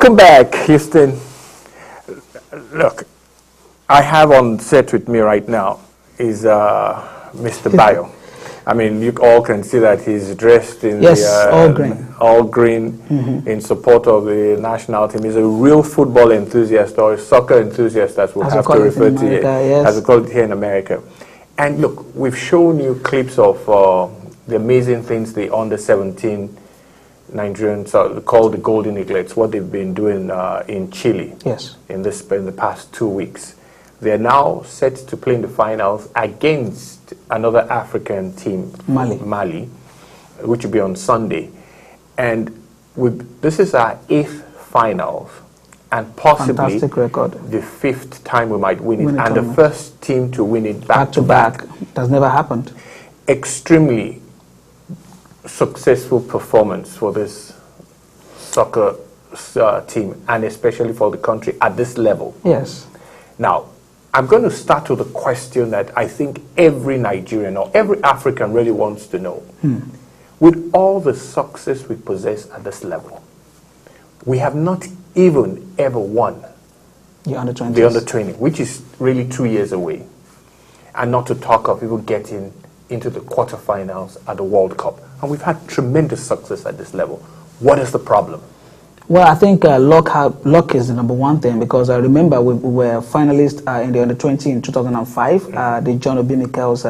Welcome back, Houston. Look, I have on set with me right now is Mr. Bayo. I mean, you all can see that he's dressed in all green in support of the national team. He's a real football enthusiast, or a soccer enthusiast, as we'll have to refer to it, as we call it here in America. And look, we've shown you clips of the amazing things the under-17 Nigerians called the Golden Eaglets, what they've been doing in Chile in the past 2 weeks. They're now set to play in the finals against another African team, Mali, which will be on Sunday. And this is our 8th finals, and possibly the 5th time we might win it, and the first team to win it back to back. That's never happened. Extremely successful performance for this soccer team, and especially for the country at this level. Yes. Now, I'm going to start with a question that I think every Nigerian or every African really wants to know. With all the success we possess at this level, we have not even ever won the under-20s. The under-20, which is really 2 years away. And not to talk of even getting into the quarterfinals at the World Cup. And we've had tremendous success at this level. What is the problem? Well, I think luck is the number one thing, because I remember we were finalists in the under-20 in 2005, the John Obi Mikel's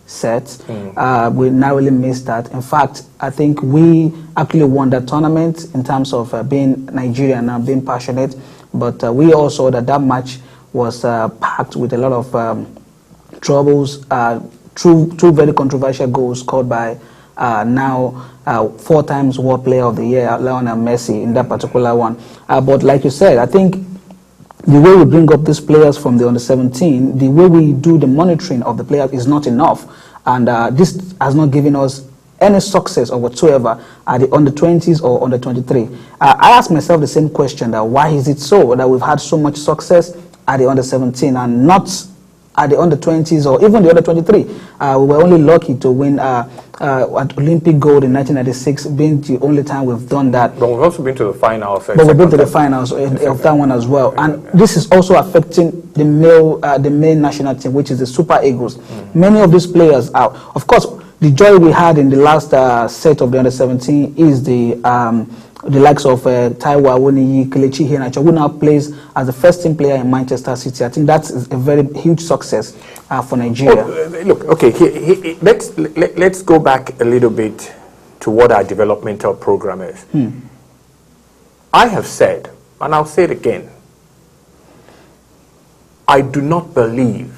set. We narrowly missed that. In fact, I think we actually won that tournament in terms of being Nigerian and being passionate, but we also that match was packed with a lot of troubles, two very controversial goals scored by now 4 times World Player of the Year, Lionel Messi, in that particular one. But like you said, I think the way we bring up these players from the under-17, the way we do the monitoring of the players is not enough. And this has not given us any success or whatsoever at the under-20s or under-23. I asked myself the same question, that why is it so that we've had so much success at the under-17 and not at the under-20s or even the under-23. We were only lucky to win at Olympic gold in 1996, being the only time we've done that. But we've also been to the finals. But we've been to the finals of that one as well. And this is also affecting the main national team, which is the Super Eagles. Many of these players are, of course, the joy we had in the last set of the under-17 is the likes of Taiwo Awoniyi, Kelechi Iheanacho, who now plays as the first team player in Manchester City. I think that's a very huge success for Nigeria. Look, okay, let's go back a little bit to what our developmental program is. I have said, and I'll say it again, I do not believe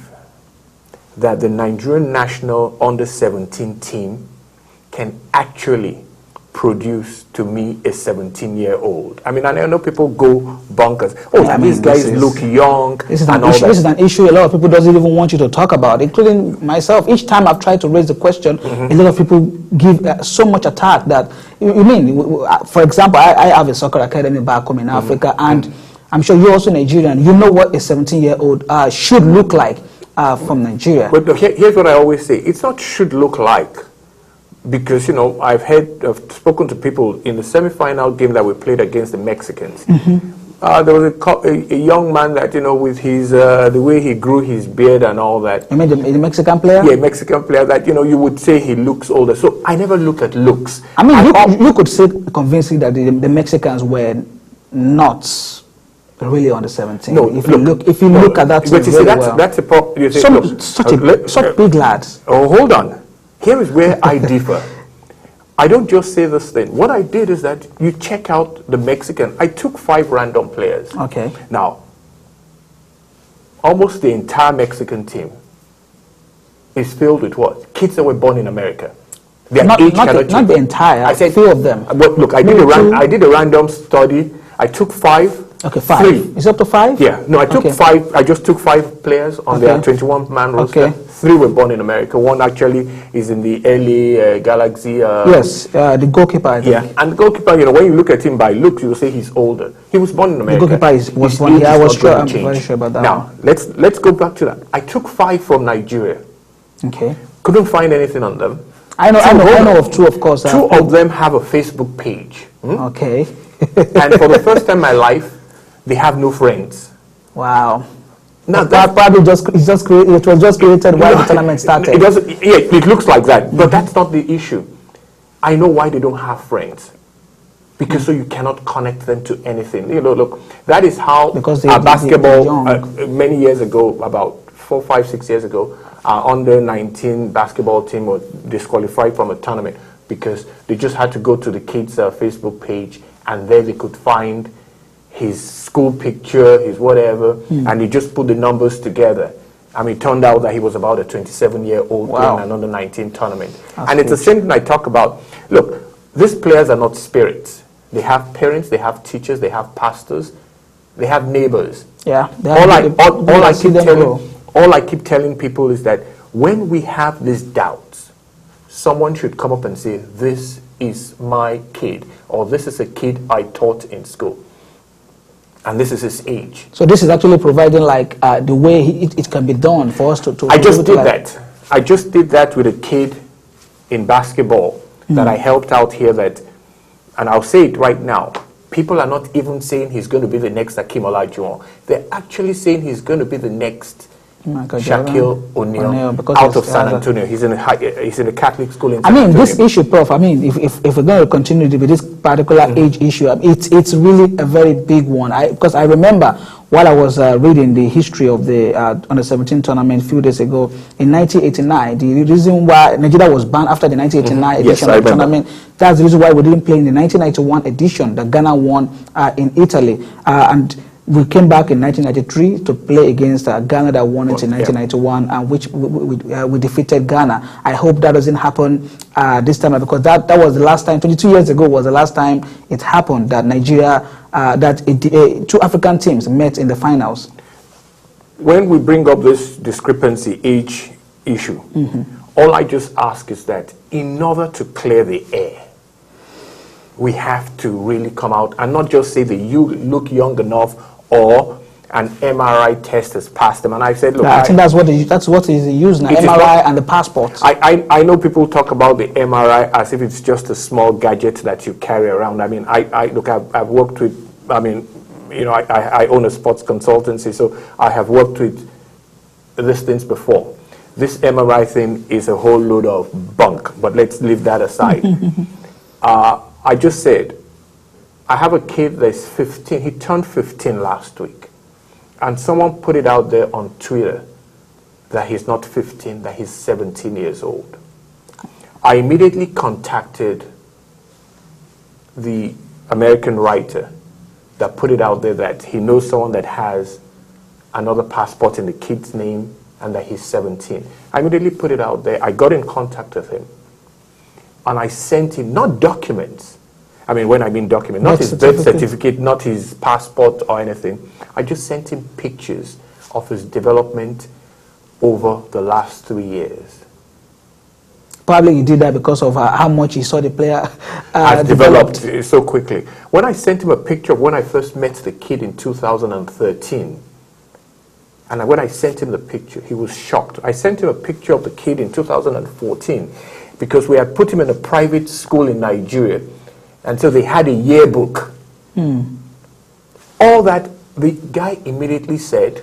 that the Nigerian national under-17 team can actually produce, to me, a 17-year-old. I mean, I know people go bonkers. Oh, yeah, these guys look young. This is an issue a lot of people doesn't even want you to talk about, including myself. Each time I've tried to raise the question, a lot of people give so much attack that, you mean, for example, I have a soccer academy back home in Africa, and I'm sure you're also Nigerian. You know what a 17-year-old should look like from Nigeria. But here's what I always say. It's not should look like. Because, you know, I've spoken to people in the semi-final game that we played against the Mexicans. There was a young man that, you know, with his the way he grew his beard and all that. You mean the Mexican player? Yeah, Mexican player that, you know, you would say he looks older. So I never looked at looks. I mean, you could say convincingly that the Mexicans were not really under 17. No, if you look at that, but you see, that's a problem. Such big lads. Oh, hold on. Here is where I differ. I don't just say this thing. What I did is that you check out the Mexican. I took 5 random players. Okay. Now, almost the entire Mexican team is filled with what? Kids that were born in America. Not the entire. I said 3 of them. But look, I did a random study. I took 5. Okay, 5. 3. Is it up to 5? Yeah. No, I took 5. I just took 5 players on their 21-man roster. Okay. 3 were born in America. 1 actually is in the early Galaxy. Yes, the goalkeeper. I think. Yeah, and the goalkeeper, you know, when you look at him by looks, you will say he's older. He was born in America. The goalkeeper was born. Yeah, I'm very sure about that. Now, let's go back to that. I took 5 from Nigeria. Okay. Couldn't find anything on them. I know of 2, of course. 2 of them have a Facebook page. Okay. And for the first time in my life, they have no friends. Wow. Now that probably it was just created while the tournament started. It looks like that, but that's not the issue. I know why they don't have friends. Because so you cannot connect them to anything. Look, that is how basketball, many years ago, about 4, 5, 6 years ago, our under 19 basketball team was disqualified from a tournament because they just had to go to the kid's Facebook page, and there they could find his school picture, his whatever, and he just put the numbers together. I mean, it turned out that he was about a 27-year-old playing an under 19 tournament. And it's the same thing I talk about. Look, these players are not spirits. They have parents, they have teachers, they have pastors, they have neighbors. Yeah. All I keep telling people is that when we have these doubts, someone should come up and say, this is my kid, or this is a kid I taught in school, and this is his age. So this is actually providing like the way it can be done for us to I just did that. I just did that with a kid in basketball that I helped out here that. And I'll say it right now, people are not even saying he's going to be the next Hakeem Olajuwon. They're actually saying he's going to be the next Shaquille O'Neal out of San Antonio. He's in a Catholic school in San Antonio. This issue, Prof, if we're going to continue with this particular age issue, it's really a very big one. Because I remember while I was reading the history of the Under-17 tournament a few days ago, in 1989, the reason why Nigeria was banned after the 1989 edition of the tournament, that's the reason why we didn't play in the 1991 edition that Ghana won in Italy. And we came back in 1993 to play against Ghana that won it in 1991, and which we defeated Ghana. I hope that doesn't happen this time, because that was the last time, 22 years ago was the last time it happened that Nigeria, two African teams met in the finals. When we bring up this discrepancy age issue, all I just ask is that in order to clear the air, we have to really come out and not just say that you look young enough or an MRI test has passed them. And I said, look, I think that's what is used now, MRI and the passport. I know people talk about the MRI as if it's just a small gadget that you carry around. I mean, I've worked with, I own a sports consultancy, so I have worked with these things before. This MRI thing is a whole load of bunk, but let's leave that aside. I just said, I have a kid that's 15. He turned 15 last week. And someone put it out there on Twitter that he's not 15, that he's 17 years old. I immediately contacted the American writer that put it out there that he knows someone that has another passport in the kid's name and that he's 17. I immediately put it out there. I got in contact with him. And I sent him, not documents. I mean, when I mean document, not his birth certificate, not his passport or anything. I just sent him pictures of his development over the last 3 years. Probably you did that because of how much he saw the player has developed so quickly. When I sent him a picture of when I first met the kid in 2013, and when I sent him the picture, he was shocked. I sent him a picture of the kid in 2014 because we had put him in a private school in Nigeria. And so they had a yearbook. All that, the guy immediately said,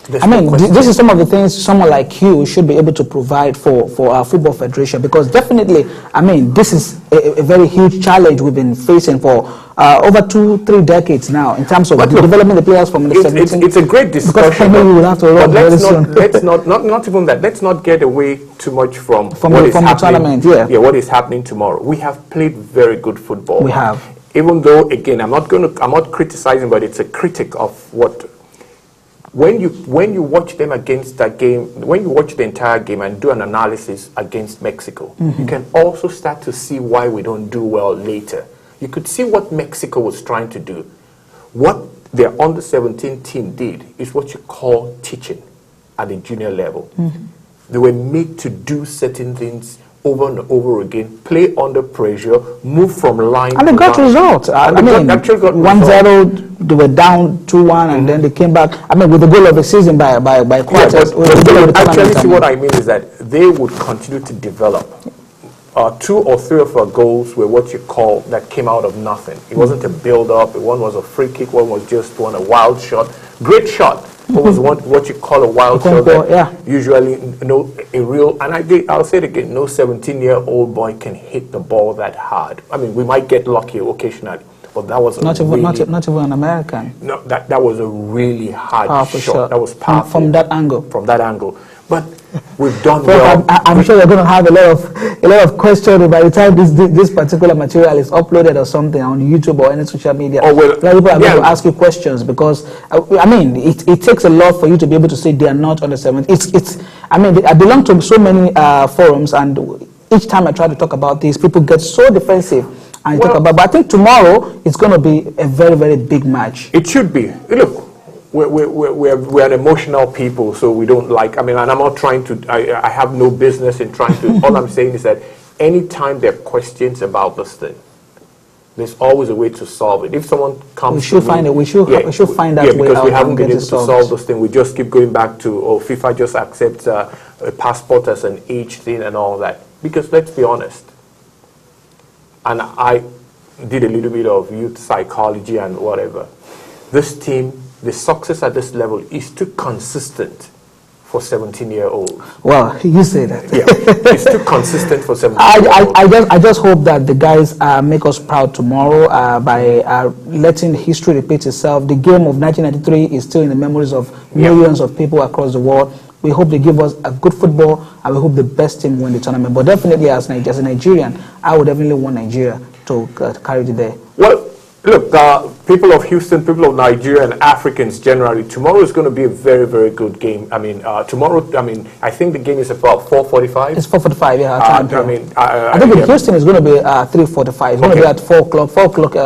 this is some of the things someone like you should be able to provide for our football federation, because definitely, this is a very huge challenge we've been facing for over 2-3 decades now in terms of developing the players from the 17. It's a great discussion. But not even that. Let's not get away too much from what is happening. What is happening tomorrow. We have played very good football. We have. Even though, again, I'm not criticizing, but it's a critic of what. When you watch them against that game, when you watch the entire game and do an analysis against Mexico, you can also start to see why we don't do well later. You could see what Mexico was trying to do. What their under-17 team did is what you call teaching at the junior level. They were made to do certain things over and over again, play under pressure, move from line and they got results. Actually got 1-0, they were down 2-1, and then they came back. With the goal of the season by quarters. Actually, see what I mean is that they would continue to develop. 2 or 3 of our goals were what you call that came out of nothing. It wasn't a build-up. One was a free kick. One was just a wild shot. Great shot. It was what you call a wild shot. That usually, I'll say it again. No 17-year-old boy can hit the ball that hard. I mean, we might get lucky occasionally, but that was not even an American. No, that was a really hard shot. That was powerful from that angle. From that angle, but we've done well. I'm sure you're going to have a lot of questions by the time this particular material is uploaded or something on YouTube or any social media. Oh, well, a lot of people are going to ask you questions because I mean it takes a lot for you to be able to say they are not under 17. I mean I belong to so many forums, and each time I try to talk about this, people get so defensive. And talk about, but I think tomorrow it's going to be a very, very big match. It should be. Look, we're an emotional people, so we don't like. I mean, and I'm not trying to. I have no business in trying to. All I'm saying is that anytime there are questions about this thing, there's always a way to solve it. If someone comes, we should find it. We should find that way. Because we haven't been able to solve this thing. We just keep going back to FIFA just accepts a passport as an age thing and all that. Because let's be honest. And I did a little bit of youth psychology and whatever. This team, the success at this level is too consistent for 17-year-olds. Well, you say that. Yeah, it's too consistent for 17-year-olds. I just hope that the guys make us proud tomorrow by letting history repeat itself. The game of 1993 is still in the memories of millions of people across the world. We hope they give us a good football, and we hope the best team win the tournament. But definitely, as a Nigerian, I would definitely want Nigeria to carry the day. Well, look, people of Houston, people of Nigeria, and Africans generally, tomorrow is going to be a very, very good game. I mean, tomorrow, I think the game is about 4:45. It's 4:45, yeah. I think in Houston it's going to be 3:45. It's going to be at 4 o'clock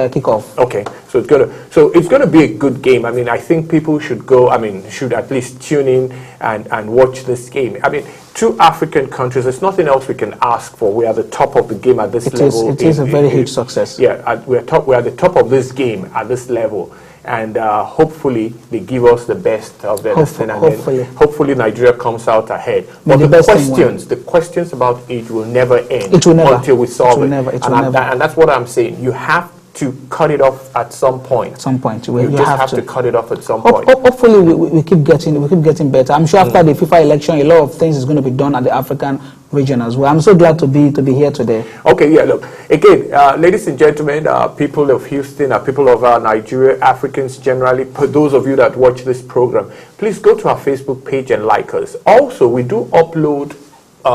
kickoff. Okay, so it's going to be a good game. I mean, I think people should go. I mean, should at least tune in and watch this game. I mean, 2 African countries. There's nothing else we can ask for. We are the top of the game at this level. It is a very huge success. Yeah, we're the top of this game at this level, and hopefully they give us the best of them. Hopefully Nigeria comes out ahead. But the questions about age will never end until we solve it. And that's what I'm saying. You have to cut it off at some point. At some point, you just have to cut it off at some point. Hopefully, we keep getting better. I'm sure after the FIFA election, a lot of things is going to be done at the African region as well. I'm so glad to be here today. Okay, yeah. Look, again, ladies and gentlemen, people of Houston, people of Nigeria, Africans generally, for those of you that watch this program, please go to our Facebook page and like us. Also, we do upload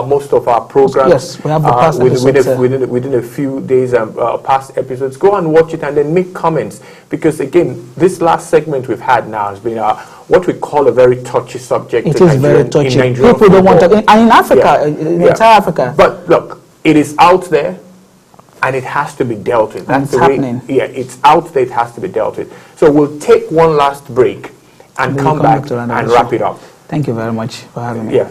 most of our programs. Yes, we have the past episodes. Within a few days, past episodes. Go and watch it and then make comments. Because again, this last segment we've had now has been what we call a very touchy subject. It is very touchy. People don't want to, and in Africa, in entire Africa. But look, it is out there, and it has to be dealt with. That's the way. Yeah, it's out there. It has to be dealt with. So we'll take one last break and come back and wrap it up. Thank you very much for having me. Yeah.